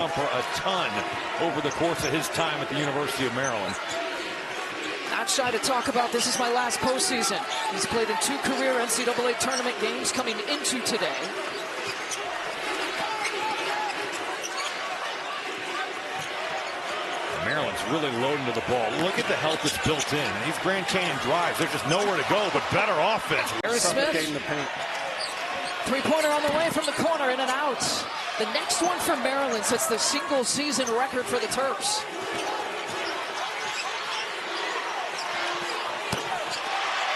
For a ton over the course of his time at the University of Maryland. Not shy to talk about this is my last postseason. He's played in 2 career NCAA tournament games coming into today. Maryland's really loading to the ball. Look at the help that's built in. These Grand Canyon drives, there's just nowhere to go but better offense. Harris Smith, the paint. Three-pointer on the way from the corner, in and out. The next one for Maryland sets the single-season record for the Terps.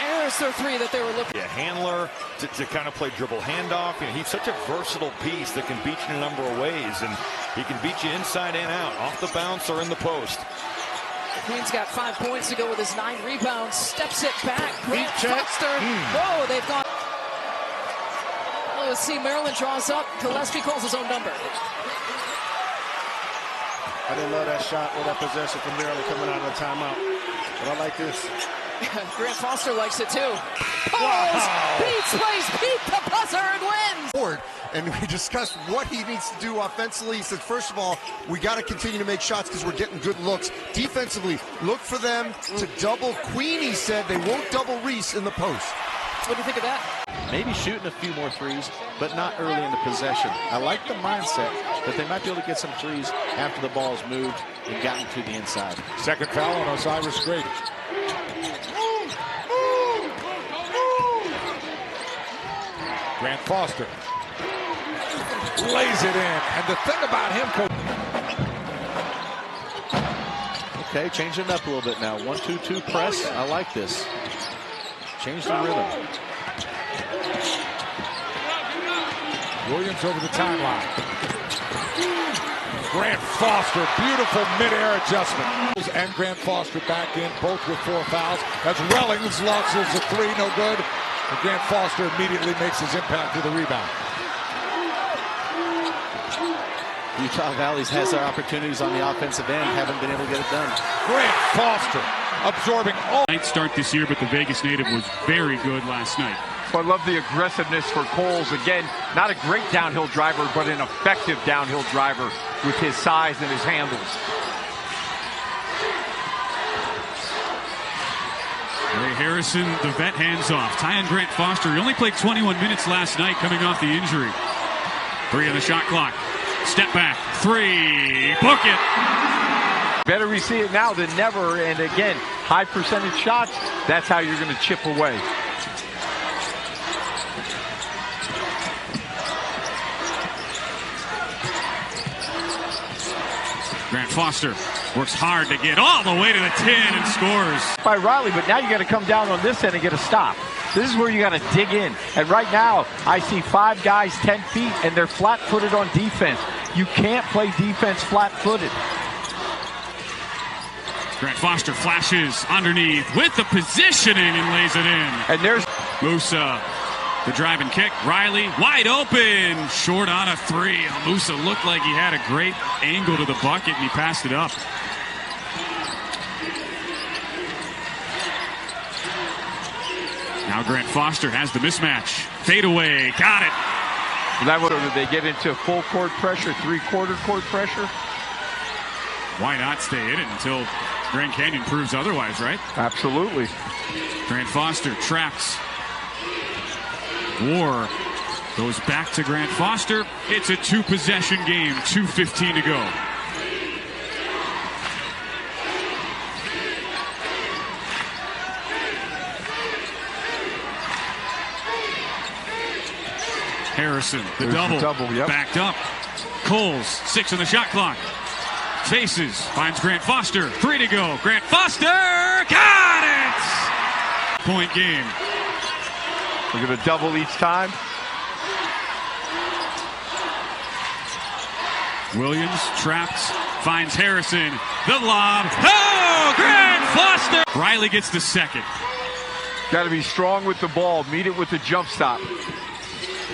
There's their 3 that they were looking. A handler to kind of play dribble handoff. You know, he's such a versatile piece that can beat you in a number of ways, and he can beat you inside and out, off the bounce or in the post. Queen's got 5 points to go with his 9 rebounds. Steps it back. Grant check. Foster. Whoa, they've gone. Well, let's see. Maryland draws up. Gillespie calls his own number. I didn't love that shot or that possession from Maryland coming out of the timeout. But I like this. Grant Foster likes it too. Pulls, beats, plays, beat the buzzer and wins. And we discussed what he needs to do offensively. He said, first of all, we got to continue to make shots because we're getting good looks. Defensively, look for them to double Queen. He said they won't double Reese in the post. What do you think of that? Maybe shooting a few more threes, but not early in the possession. I like the mindset that they might be able to get some threes after the ball's moved and gotten to the inside. Second foul on Osiris Grady. Grant Foster lays it in, and the thing about him, Coach. Okay, changing it up a little bit now. 1-2-2 press. I like this. Change the rhythm. Williams over the timeline. Grant Foster, beautiful mid-air adjustment. And Grant Foster back in, both with 4 fouls. As Rellings launches a 3, no good. And Grant Foster immediately makes his impact with the rebound. Utah Valley's has their opportunities on the offensive end, haven't been able to get it done. Grant Foster absorbing all. Night start this year, but the Vegas native was very good last night. So I love the aggressiveness for Coles. Again, not a great downhill driver, but an effective downhill driver with his size and his handles. Ray Harrison, the vet, hands off. Tyon Grant Foster, he only played 21 minutes last night coming off the injury. 3 on the shot clock. Step back, 3, book it. Better we see it now than never, and again, high percentage shots, that's how you're going to chip away. Grant Foster works hard to get all the way to the 10 and scores. By Riley, but now you got to come down on this end and get a stop. This is where you got to dig in. And right now, I see 5 guys 10 feet, and they're flat-footed on defense. You can't play defense flat-footed. Grant Foster flashes underneath with the positioning and lays it in. And there's Musa, the drive and kick. Riley wide open, short on a 3. Musa looked like he had a great angle to the bucket, and he passed it up. Now Grant Foster has the mismatch. Fade away, got it. That would did they get into full court pressure, 3/4 court pressure? Why not stay in it until Grand Canyon proves otherwise, right? Absolutely. Grant Foster traps. War goes back to Grant Foster. It's a 2-possession game, 2:15 to go. Harrison, the double, yep. Backed up. Coles, 6 on the shot clock. Faces, finds Grant Foster, 3 to go. Grant Foster, got it! Point game. We're going to double each time. Williams trapped, finds Harrison, the lob. Oh, Grant Foster! Riley gets the second. Got to be strong with the ball, meet it with the jump stop.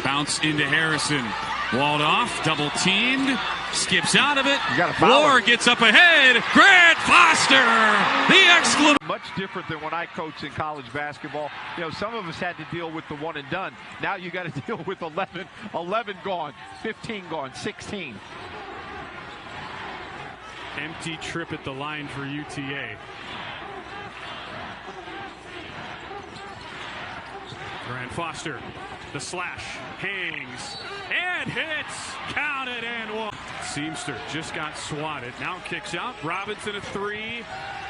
Bounce into Harrison. Walled off, double teamed, skips out of it. War gets up ahead. Grant Foster, the exclamation. Much different than when I coached in college basketball. You know, some of us had to deal with the one and done. Now you got to deal with 11 gone, 15 gone, 16. Empty trip at the line for UTA. Grant Foster, the slash, hangs, and hits, counted and one. Seamster just got swatted, now kicks out, Robinson a three,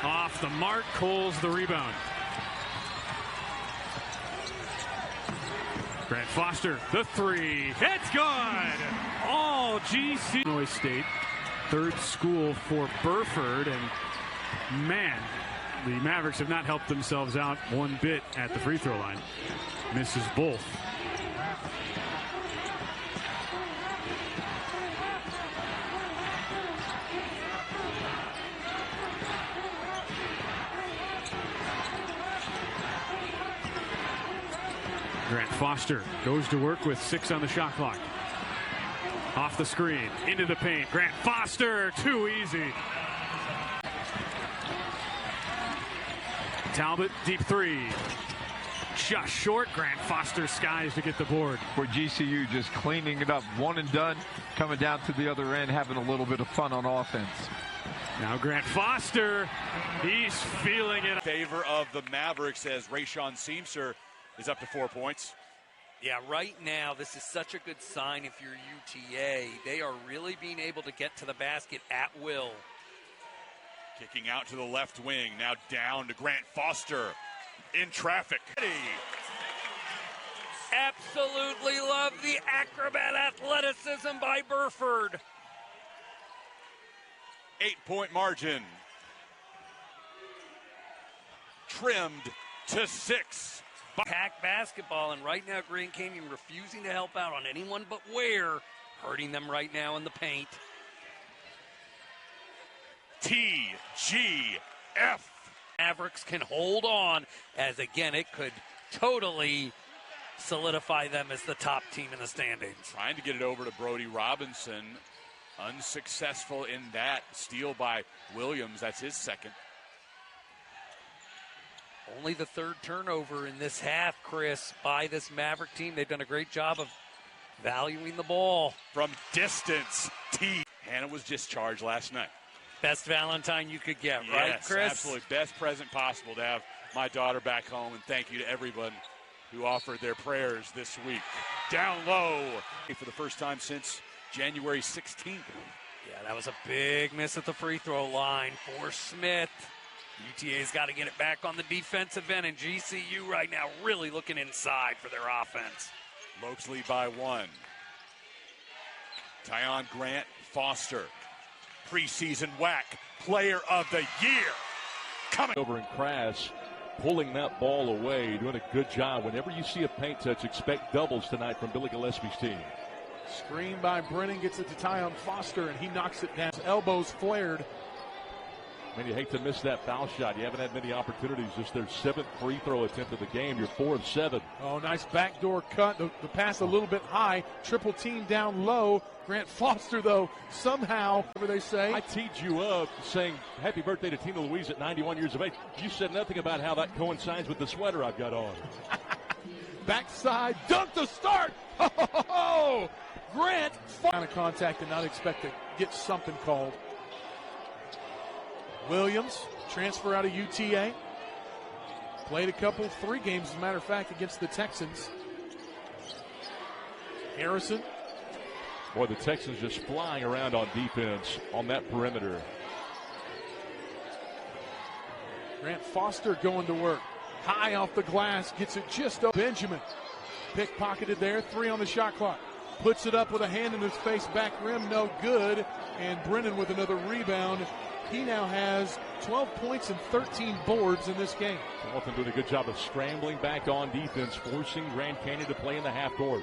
off the mark, Coles the rebound. Grant Foster, the three, it's good! All GC. Illinois State, third school for Burford, and man, the Mavericks have not helped themselves out one bit at the free throw line. Misses both. Grant Foster goes to work with 6 on the shot clock. Off the screen, into the paint. Grant Foster, too easy. Talbot, deep three. Shot short. Grant Foster skies to get the board. For GCU, just cleaning it up. One and done, coming down to the other end, having a little bit of fun on offense. Now Grant Foster, he's feeling it. Favor of the Mavericks as Rayshawn Seamster is up to 4 points. Yeah, right now, this is such a good sign if you're UTA. They are really being able to get to the basket at will. Kicking out to the left wing, now down to Grant Foster in traffic. Absolutely love the acrobat athleticism by Burford. 8-point margin. Trimmed to 6. Pack basketball, and right now Grand Canyon refusing to help out on anyone but Ware, hurting them right now in the paint. TGF. Mavericks can hold on, as again it could totally solidify them as the top team in the standings. Trying to get it over to Brody Robinson. Unsuccessful in that. Steal by Williams. That's his second. Only the third turnover in this half, Chris, by this Maverick team. They've done a great job of valuing the ball. From distance, Hannah was discharged last night. Best Valentine you could get, yes, right, Chris? Absolutely. Best present possible to have my daughter back home. And thank you to everyone who offered their prayers this week. Down low for the first time since January 16th. Yeah, that was a big miss at the free throw line for Smith. UTA's got to get it back on the defensive end, and GCU right now really looking inside for their offense. Lokes lead by 1. Tyon Grant Foster, preseason WAC player of the year. Coming over in Crass, pulling that ball away, doing a good job. Whenever you see a paint touch, expect doubles tonight from Billy Gillespie's team. Screen by Brennan, gets it to Tyon Foster, and he knocks it down. His elbows flared. I mean, you hate to miss that foul shot. You haven't had many opportunities. Just their 7th free throw attempt of the game. You're 4 of 7. Oh, nice backdoor cut. The pass a little bit high. Triple team down low. Grant Foster, though, somehow, whatever they say. I teed you up saying happy birthday to Tina Louise at 91 years of age. You said nothing about how that coincides with the sweater I've got on. Backside dunk to start. Oh, Grant out of contact and not expect to get something called. Williams, transfer out of UTA. Played a couple, 3 games, as a matter of fact, against the Texans. Harrison. Boy, the Texans just flying around on defense on that perimeter. Grant Foster going to work. High off the glass, gets it just over. Benjamin, pickpocketed there, 3 on the shot clock. Puts it up with a hand in his face, back rim, no good. And Brennan with another rebound. He now has 12 points and 13 boards in this game. Jonathan doing a good job of scrambling back on defense, forcing Grand Canyon to play in the half court.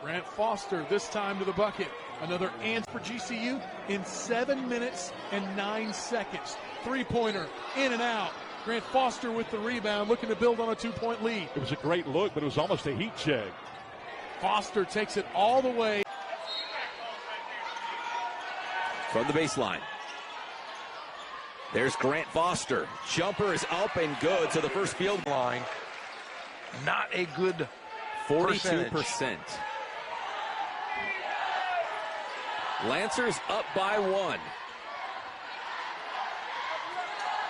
Grant Foster this time to the bucket. Another answer for GCU in 7 minutes and 9 seconds. 3-pointer in and out. Grant Foster with the rebound, looking to build on a 2-point lead. It was a great look, but it was almost a heat check. Foster takes it all the way. From the baseline. There's Grant Foster. Jumper is up and good. So the first field line. Not a good 42%. Lancers up by 1.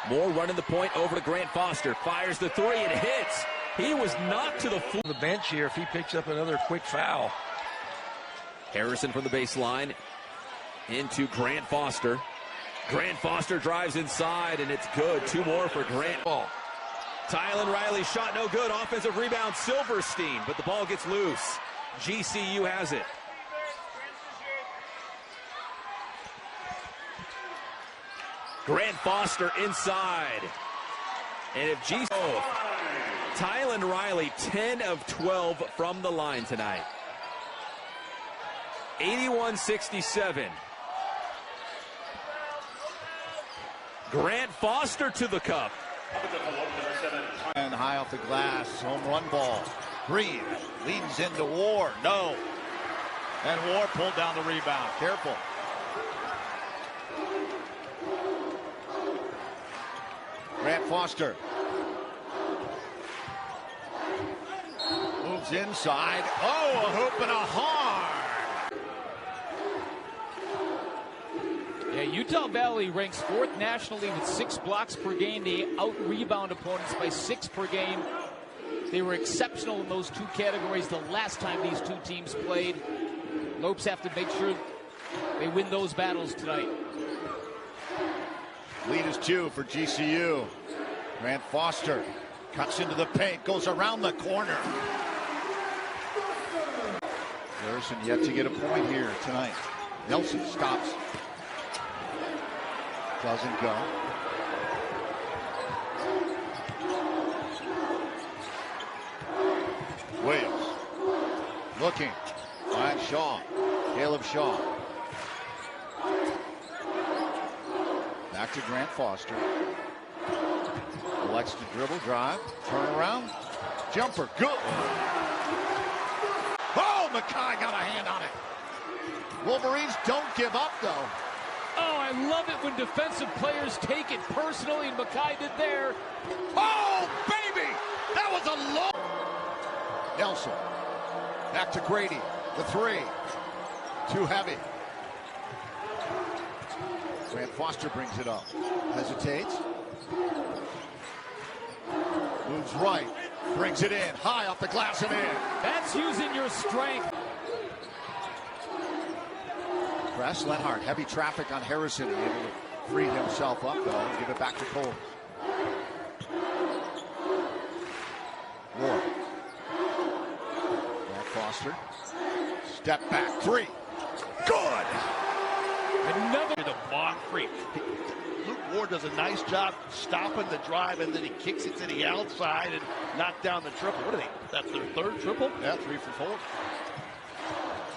Moore running the point over to Grant Foster. Fires the three. It hits. He was knocked to the floor. The bench here if he picks up another quick foul. Harrison from the baseline into Grant Foster. Grant Foster drives inside, and it's good. Two more for Grant. Ball. Tyon Riley's shot no good. Offensive rebound, Silverstein, but the ball gets loose. GCU has it. Grant Foster inside. And if Tyon Riley, 10 of 12 from the line tonight. 81-67. Grant Foster to the cup. And high off the glass, home run ball. Green leans into War. No. And War pulled down the rebound. Careful. Grant Foster moves inside. Oh, a hoop and a hard. Yeah, Utah Valley ranks 4th nationally with 6 blocks per game. They out-rebound opponents by 6 per game. They were exceptional in those 2 categories the last time these 2 teams played. Lopes have to make sure they win those battles tonight. Lead is 2 for GCU. Grant Foster cuts into the paint, goes around the corner. Harrison yet to get a point here tonight. Nelson stops. Doesn't go. Williams looking. Ryan Shaw. Caleb Shaw. Back to Grant Foster. Elects to dribble, drive, turn around. Jumper, good. Oh, Mackay got a hand on it. Wolverines don't give up, though. Oh, I love it when defensive players take it personally, and Mackay did there. Oh, baby! That was a low. Nelson. Back to Grady. The 3. Too heavy. Grant Foster brings it up. Hesitates. Moves right. Brings it in. High off the glass and in. That's using your strength. Press. Lenhart. Heavy traffic on Harrison. Able to free himself up, though. Give it back to Cole. Ward. Grant Foster. Step back. 3. Good. Another to Moncrief. Luke Ward does a nice job stopping the drive, and then he kicks it to the outside and knocked down the triple. What are they? That's their 3rd triple? Yeah, 3 for 4.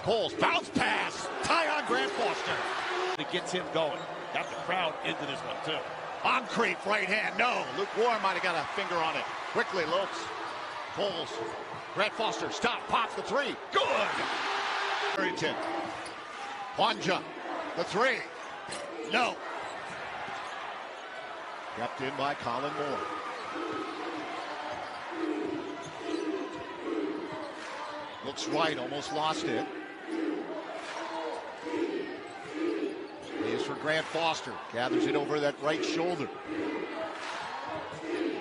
Coles, bounce pass. Tyon Grant Foster. It gets him going. Got the crowd into this one, too. Moncrief, right hand. No. Luke Ward might have got a finger on it. Quickly, Lopes. Coles. Grant Foster. Stop. Pops the 3. Good. Harrington. Wanja. The 3. No. Kept in by Colin Moore. Looks right, almost lost it. Is for Grant Foster. Gathers it over that right shoulder.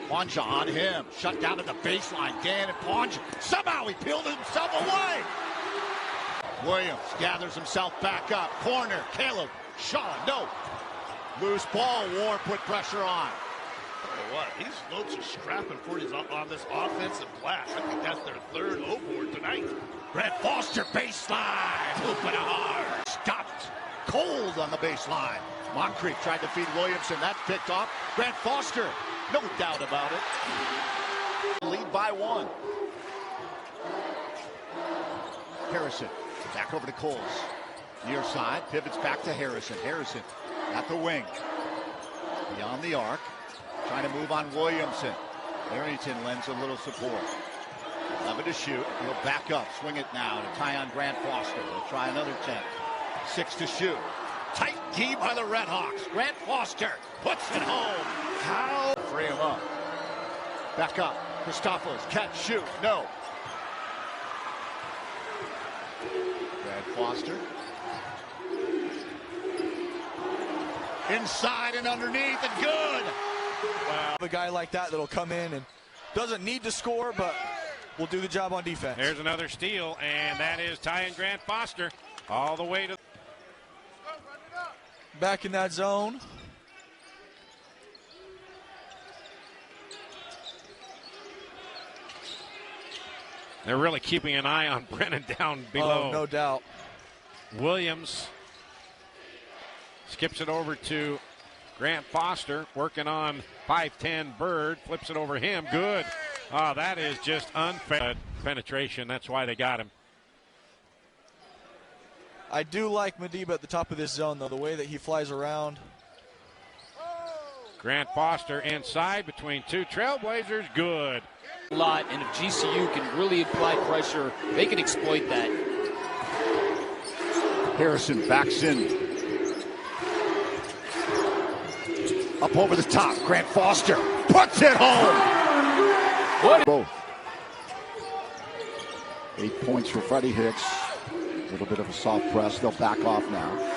Wanja on him. Shut down at the baseline. Dan and Wanja. Somehow he peeled himself away. Williams gathers himself back up. Corner. Caleb. Shaw. No. Loose ball. War put pressure on. What? These Lopes are scrapping for you on this offensive glass. I think that's their 3rd O-board tonight. Grant Foster baseline. Hooping hard. Stopped. Cold on the baseline. Moncrief tried to feed Williamson. That's picked off. Grant Foster. No doubt about it. Lead by 1. Harrison. Back over to Coles. Near side. Pivots back to Harrison. Harrison at the wing. Beyond the arc. Trying to move on Williamson. Arrington lends a little support. 11 to shoot. He'll back up. Swing it now to Tyon Grant Foster. He'll try another 10. 6 to shoot. Tight key by the Redhawks. Grant Foster puts it home. How? Free him up. Back up. Christopoulos. Catch, shoot. No. Grant Foster. Inside and underneath and good. Wow. A guy like that that'll come in and doesn't need to score, but will do the job on defense. There's another steal, and that is Tyon Grant Foster all the way to. Back in that zone. They're really keeping an eye on Brennan down below. Oh, no doubt. Williams skips it over to Grant Foster, working on 5'10" Bird, flips it over him. Good. Oh, that is just unfair penetration. That's why they got him. I do like Madiba at the top of this zone, though, the way that he flies around. Grant Foster inside between two Trailblazers. Good. A lot, and if GCU can really apply pressure, they can exploit that. Harrison backs in. Up over the top, Grant Foster puts it home. What? Both. 8 points for Freddie Hicks. A little bit of a soft press. They'll back off now.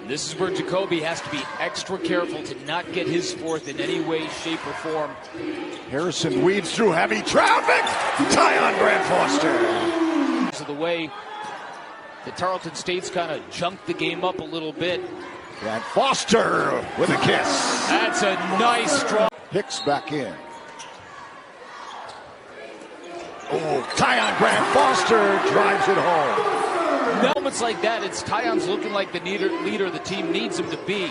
This is where Jacoby has to be extra careful to not get his fourth in any way, shape, or form. Harrison weaves through heavy traffic. Tyon Grant Foster. So the way the Tarleton State's kind of jumped the game up a little bit. Grant Foster with a kiss. That's a nice strong. Hicks back in. Oh, Tyon Grant Foster drives it home. Moments like that, it's Tyon's looking like the leader the team needs him to be.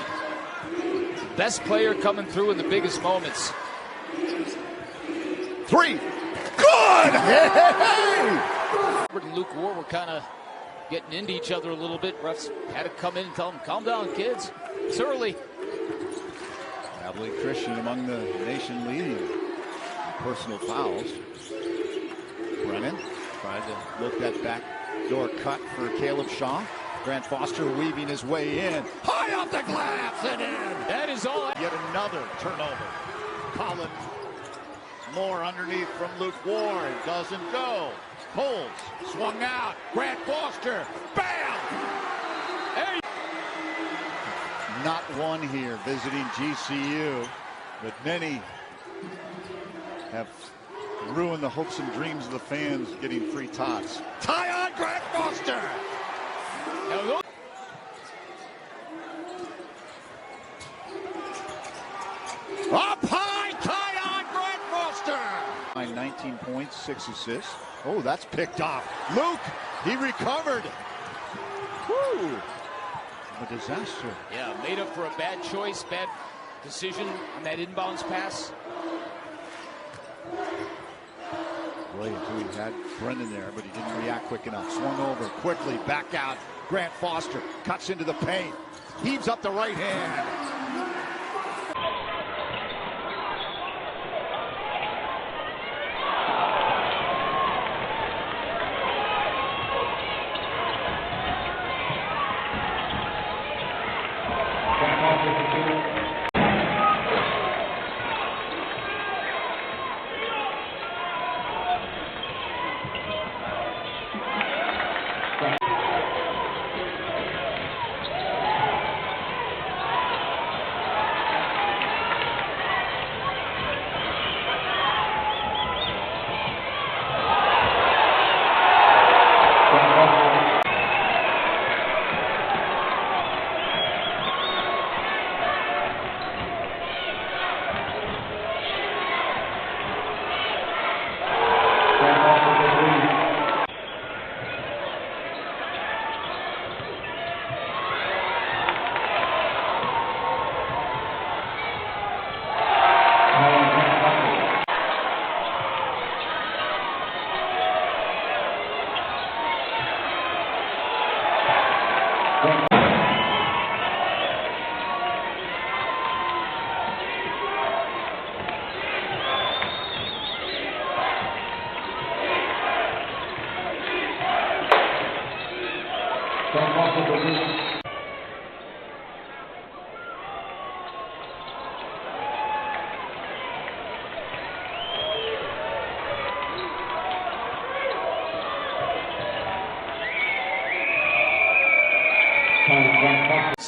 Best player coming through in the biggest moments. Three. Good! Hey! Robert and Luke Ward were kind of getting into each other a little bit. Refs had to come in and tell them, calm down, kids. It's early. Abilene Christian among the nation leading personal fouls. Brennan trying to look that backdoor cut for Caleb Shaw. Grant Foster weaving his way in. High off the glass and in. That is all. Yet another turnover. Colin Moore underneath from Luke Ward. Doesn't go. Coles swung out. Grant Foster. Bam! Hey. Not one here visiting GCU, but many have ruined the hopes and dreams of the fans getting free tots. Tyon Grant Foster! Up high, Tyon Grant Foster! 19 points, 6 assists. Oh, that's picked off. Luke, he recovered. Woo! A disaster. Yeah, made up for a bad choice, bad decision on that inbounds pass. Williams, who had Brendan there, but he didn't react quick enough. Swung over quickly, back out. Grant Foster cuts into the paint, heaves up the right hand.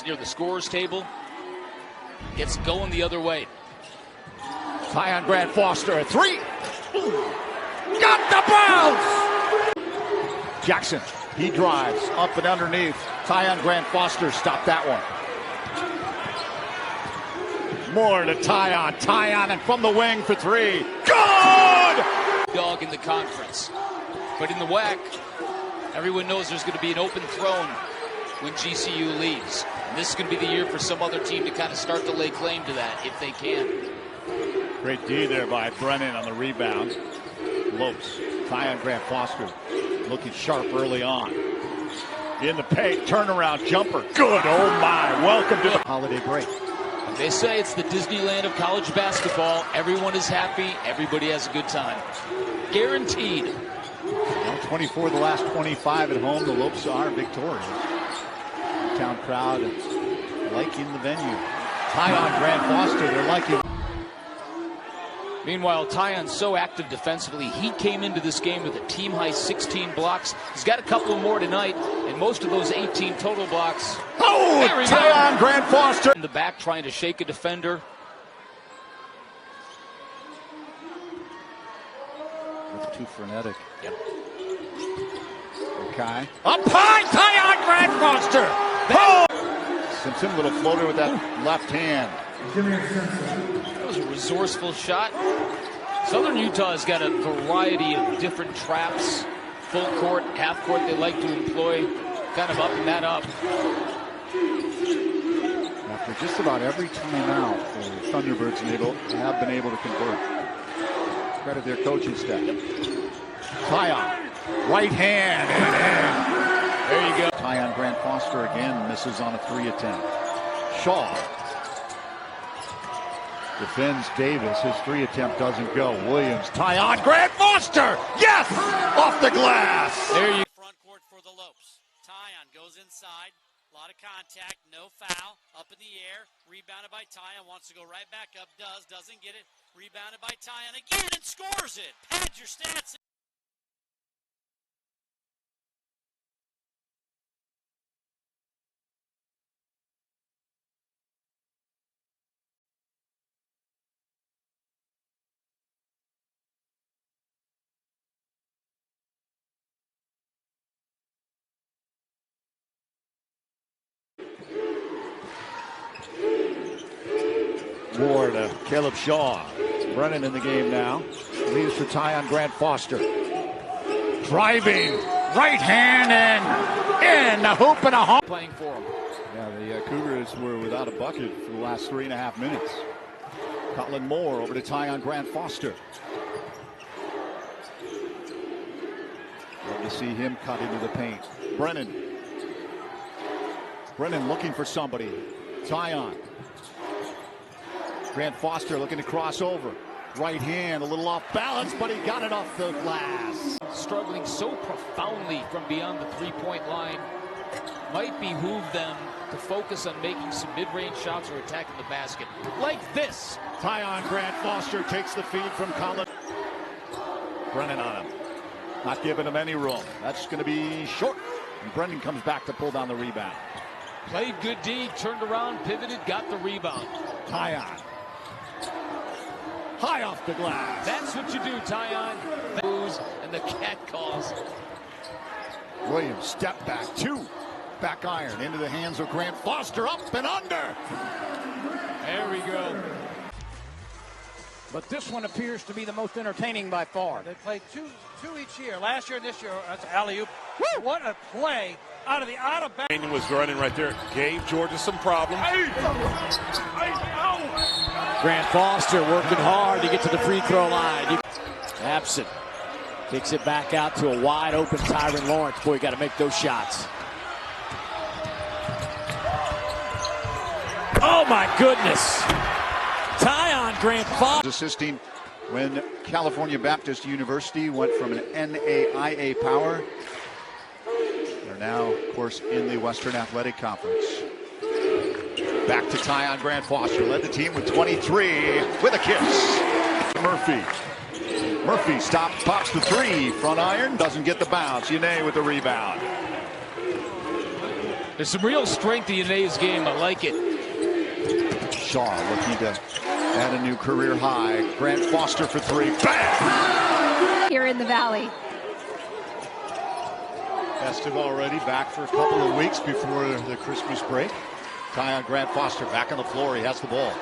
Near the scorer's table. gets going the other way. Tyon Grant Foster, a three. Got the bounce! Jackson, he drives up and underneath. Tyon Grant Foster stopped that one. More to Tyon. Tyon, and from the wing for three. Good! Dog in the conference. But in the WAC, everyone knows there's going to be an open throne when GCU leaves. And this is going to be the year for some other team to kind of start to lay claim to that if they can. Great D there by Brennan on the rebound. Lopes, Tyon Grant Foster looking sharp early on. In the paint, turnaround jumper. Good, oh my. Welcome to the holiday break. They say it's the Disneyland of college basketball. Everyone is happy. Everybody has a good time. Guaranteed. Well, 24 of the last 25 at home. The Lopes are victorious. Town crowd liking the venue. Tyon Grant Foster, they're liking. Meanwhile, Tyon's so active defensively. He came into this game with a team-high 16 blocks. He's got a couple more tonight, and most of those 18 total blocks. Oh, Tyon Grant Foster! In the back, trying to shake a defender. That's too frenetic. Yep. Okay. Up high, Tyon Grant Foster! Oh! Simpson, little floater with that left hand. That was a resourceful shot. Southern Utah has got a variety of different traps, full court, half court they like to employ, kind of upping that up. After just about every timeout, the Thunderbirds have been able to convert. Credit their coaching staff. Tyon, right hand, and there you go. Tyon Grant Foster again misses on a three attempt. Shaw defends Davis. His three attempt doesn't go. Williams, Tyon Grant Foster! Yes! Off the glass! There you go. Front court for the Lopes. Tyon goes inside. A lot of contact. No foul. Up in the air. Rebounded by Tyon. Wants to go right back up. Doesn't get it. Rebounded by Tyon again and scores it. Pad your stats. Ward, Caleb Shaw. Brennan in the game now. Leaves for Tyon Grant Foster. Driving. Right hand and in. A hoop and a home. Playing for him. Yeah, the Cougars were without a bucket for the last 3.5 minutes. Cutland Moore over to Tyon Grant Foster. Love to see him cut into the paint. Brennan looking for somebody. Tyon. Grant Foster looking to cross over. Right hand, a little off balance, but he got it off the glass. Struggling so profoundly from beyond the three-point line. Might behoove them to focus on making some mid-range shots or attacking the basket. Like this. Tyon Grant Foster takes the feed from Colin. Brennan on him. Not giving him any room. That's going to be short. And Brennan comes back to pull down the rebound. Played good D, turned around, pivoted, got the rebound. Tyon. High off the glass. That's what you do, Tyon. And the cat calls. Williams, step back, two. Back iron into the hands of Grant Foster, up and under. There we go. But this one appears to be the most entertaining by far. They play two each year. Last year and this year, that's alley-oop. What a play out of bounds. Daniel was running right there. Gave Georgia some problems. Grant Foster working hard to get to the free throw line. Absent. Kicks it back out to a wide open Tyron Lawrence. Boy, you got to make those shots. Oh my goodness. Tyon Grant Foster. Assisting when California Baptist University went from an NAIA power. They're now, of course, in the Western Athletic Conference. Back to Tyon Grant Foster. Led the team with 23 with a kiss. Murphy stops, pops the three. Front iron, doesn't get the bounce. Yane with the rebound. There's some real strength in Yane's game. I like it. Shaw looking to add a new career high. Grant Foster for three. Bam! Here in the Valley. Festive already, back for a couple of weeks before the Christmas break. Tyon Grant Foster back on the floor. He has the ball.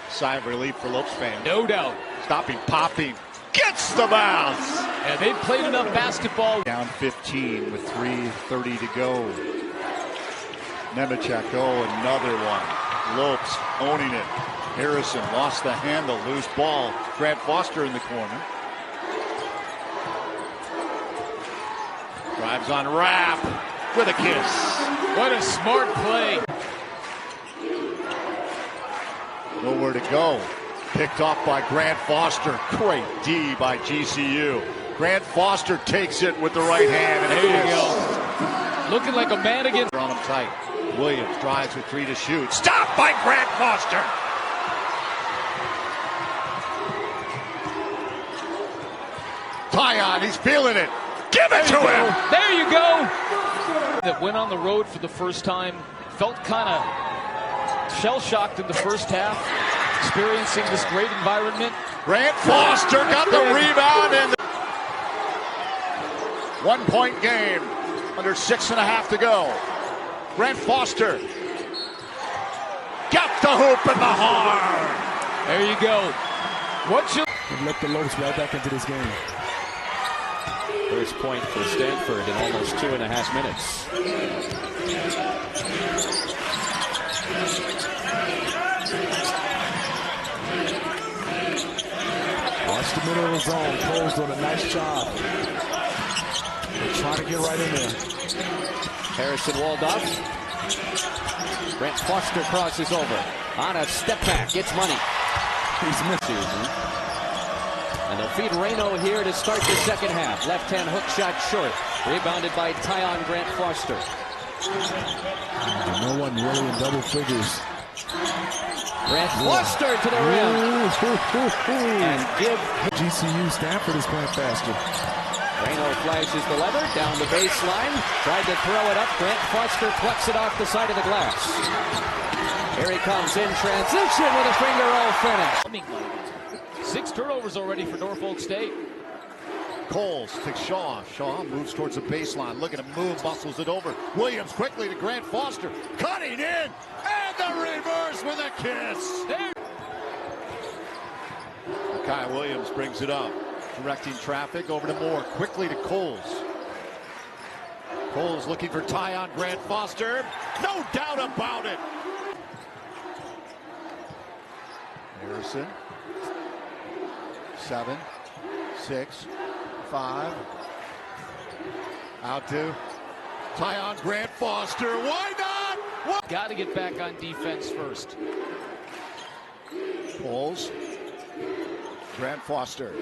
Sigh of relief for Lopes fans. No doubt. Stopping, popping, gets the bounce. And they've played enough basketball. Down 15 with 3:30 to go. Nemechek, another one. Lopes owning it. Harrison lost the handle, loose ball. Grant Foster in the corner. Drives on Rapp with a kiss. What a smart play. Nowhere to go. Picked off by Grant Foster. Great D by GCU. Grant Foster takes it with the right hand. And there you go. Looking like a man against. On him tight. Williams drives with three to shoot. Stopped by Grant Foster. Tyon, he's feeling it. Give it to him. There you go. That went on the road for the first time. Felt kind of shell-shocked in the first half. Experiencing this great environment. Grant Foster got the rebound and 1 point game. Under 6.5 to go. Grant Foster got the hoop in the heart. There you go. What you let the Lopes right back into this game. First point for Stanford in almost 2.5 minutes. Watch the middle of the zone. Cole's doing a nice job. They're trying to get right in there. Harrison walled up. Grant Foster crosses over. On a step back. Gets money. He's missing. And they'll feed Reno here to start the second half. Left-hand hook shot short. Rebounded by Tyon Grant Foster. No one really in double figures. Grant Foster to the rim. And give GCU. Stanford is playing faster. Reno flashes the lever down the baseline. Tried to throw it up. Grant Foster plucks it off the side of the glass. Here he comes in transition with a finger roll finish. 6 turnovers already for Norfolk State. Coles to Shaw. Shaw moves towards the baseline. Looking to move, muscles it over. Williams quickly to Grant Foster. Cutting in. And the reverse with a kiss. There. Kai Williams brings it up. Directing traffic over to Moore. Quickly to Coles. Coles looking for Tyon Grant Foster. No doubt about it. Harrison. 7, 6, 5. Out to Tyon Grant Foster. Why not? Got to get back on defense first. Coles. Grant Foster.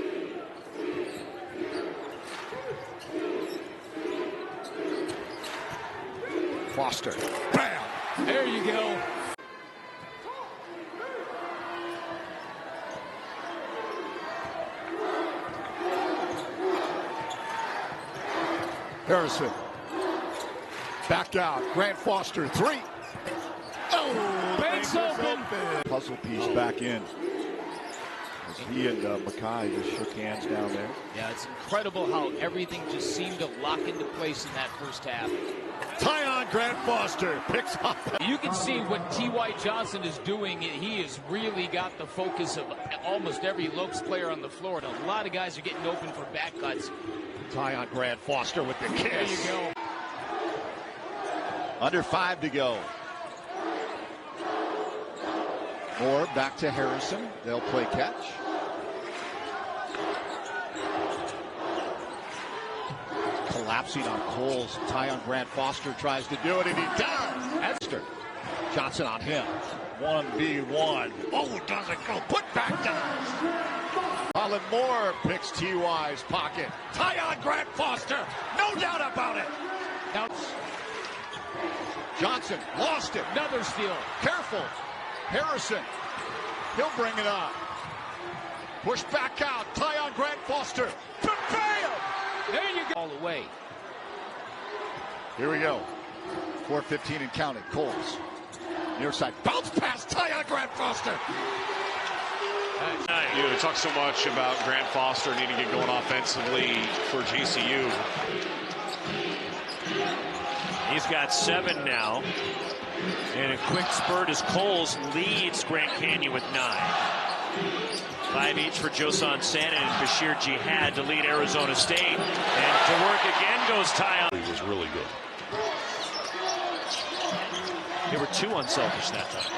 Foster. Bam! There you go. Harrison. Back out. Grant Foster. 3. Oh, Banks open. Puzzle piece back in. As he and Mackay just shook hands down there. Yeah, it's incredible how everything just seemed to lock into place in that first half. Tyon Grant Foster picks up. You can see what T.Y. Johnson is doing. He has really got the focus of almost every Lopes player on the floor. And a lot of guys are getting open for back cuts. Tyon Grant Foster with the kiss. There you go. Under 5 to go. Moore back to Harrison. They'll play catch. Collapsing on Coles. Tyon Grant Foster tries to do it, and he does. Johnson on him. 1v1. Oh, doesn't go. Put back does. Colin Moore picks T.Y.'s pocket. Tyon Grant Foster. No doubt about it. Now Johnson lost it. Another steal. Careful. Harrison. He'll bring it up. Push back out. Tyon Grant Foster. Bam! There you go. All the way. Here we go. 4:15 and counting. Coles. Near side, bounce pass, Tyon Grant Foster. You know, we talk so much about Grant Foster needing to get going offensively for GCU. He's got 7 now. And a quick spurt as Coles leads Grand Canyon with 9. 5 each for Josan Sannon and Bashir Jihad to lead Arizona State. And to work again goes Tyon. He was really good. They were 2 unselfish that time.